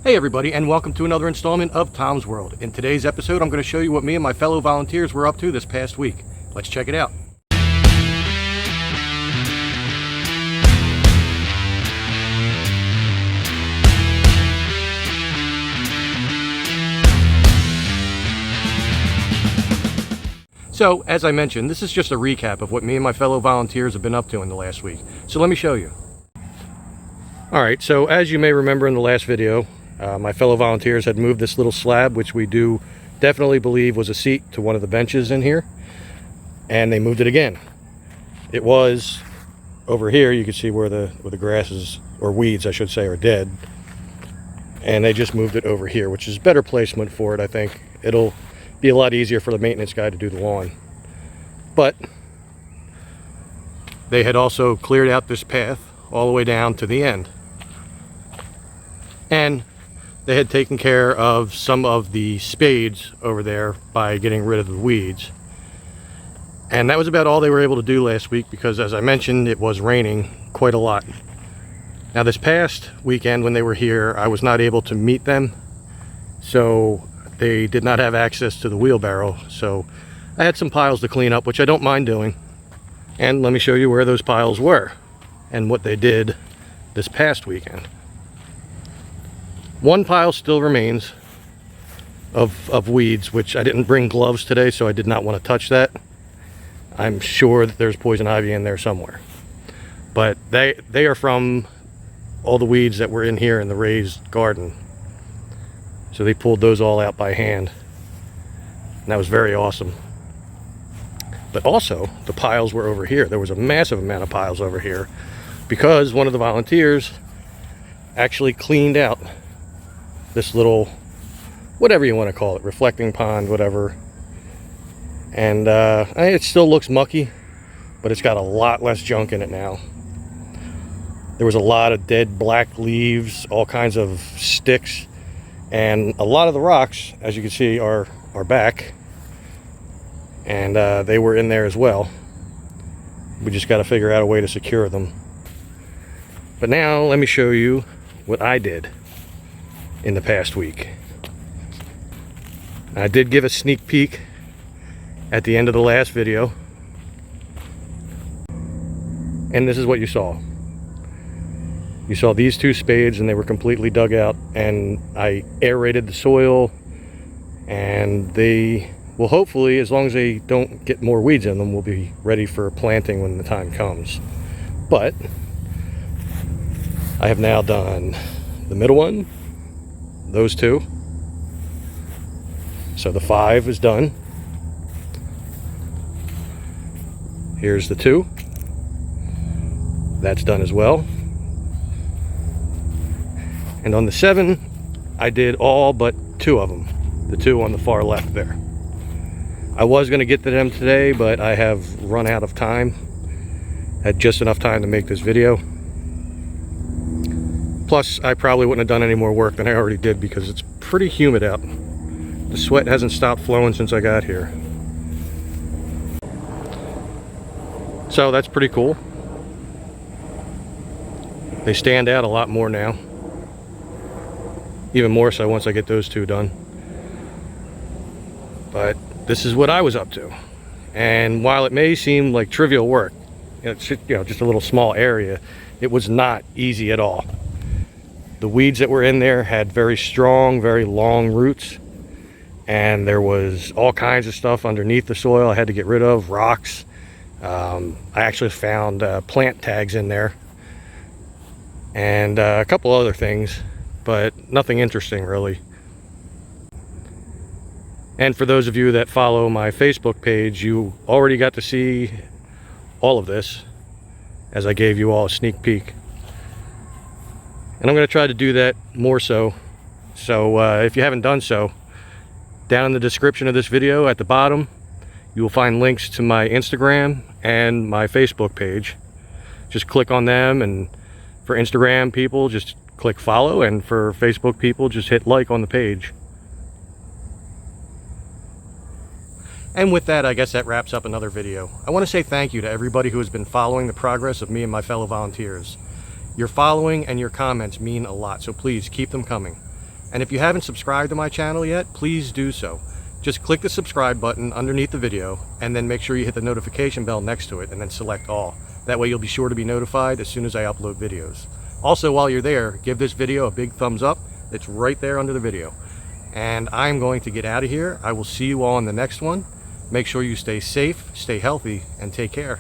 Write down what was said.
Hey everybody, and welcome to another installment of Tom's World. In today's episode, I'm going to show you what me and my fellow volunteers were up to this past week. Let's check it out. So, as I mentioned, this is just a recap of what me and my fellow volunteers have been up to in the last week. So let me show you. Alright, so as you may remember in the last video, my fellow volunteers had moved this little slab, which we do definitely believe was a seat, to one of the benches in here, and they moved it again. It was over here. You can see where the grasses, or weeds I should say, are dead, and they just moved it over here, which is better placement for it. I think it'll be a lot easier for the maintenance guy to do the lawn. But they had also cleared out this path all the way down to the end, and they had taken care of some of the spades over there by getting rid of the weeds. And that was about all they were able to do last week because, as I mentioned, it was raining quite a lot. Now this past weekend when they were here, I was not able to meet them, so they did not have access to the wheelbarrow. So I had some piles to clean up, which I don't mind doing. And let me show you where those piles were and what they did this past weekend. One pile still remains of weeds, which I didn't bring gloves today, so I did not want to touch that. I'm sure that there's poison ivy in there somewhere. But they are from all the weeds that were in here in the raised garden. So they pulled those all out by hand. And that was very awesome. But also, the piles were over here. There was a massive amount of piles over here because one of the volunteers actually cleaned out this little, whatever you want to call it, reflecting pond, whatever. And it still looks mucky, but it's got a lot less junk in it now. There was a lot of dead black leaves, all kinds of sticks, and a lot of the rocks, as you can see, are back. And they were in there as well. We just got to figure out a way to secure them. But now let me show you what I did in the past week. I did give a sneak peek at the end of the last video, and this is what you saw. You saw these two spades, and they were completely dug out, and I aerated the soil, and they will hopefully, as long as they don't get more weeds in them, will be ready for planting when the time comes. But I have now done the middle one, those two. So the 5 is done. Here's the 2. That's done as well. And on the 7, I did all but 2 of them. The 2 on the far left there. I was going to get to them today, but I have run out of time. Had just enough time to make this video. Plus, I probably wouldn't have done any more work than I already did because it's pretty humid out. The sweat hasn't stopped flowing since I got here. So that's pretty cool. They stand out a lot more now. Even more so once I get those 2 done. But this is what I was up to. And while it may seem like trivial work, it's just a little small area, it was not easy at all. The weeds that were in there had very strong, very long roots, and there was all kinds of stuff underneath the soil I had to get rid of, rocks. I actually found plant tags in there and a couple other things, but nothing interesting really. And for those of you that follow my Facebook page, you already got to see all of this as I gave you all a sneak peek. And I'm going to try to do that more so. So if you haven't done so, down in the description of this video at the bottom, you will find links to my Instagram and my Facebook page. Just click on them, and for Instagram people, just click follow, and for Facebook people, just hit like on the page. And with that, I guess that wraps up another video. I want to say thank you to everybody who has been following the progress of me and my fellow volunteers. Your following and your comments mean a lot, so please keep them coming. And if you haven't subscribed to my channel yet, please do so. Just click the subscribe button underneath the video and then make sure you hit the notification bell next to it and then select all. That way you'll be sure to be notified as soon as I upload videos. Also, while you're there, give this video a big thumbs up. It's right there under the video. And I'm going to get out of here. I will see you all in the next one. Make sure you stay safe, stay healthy, and take care.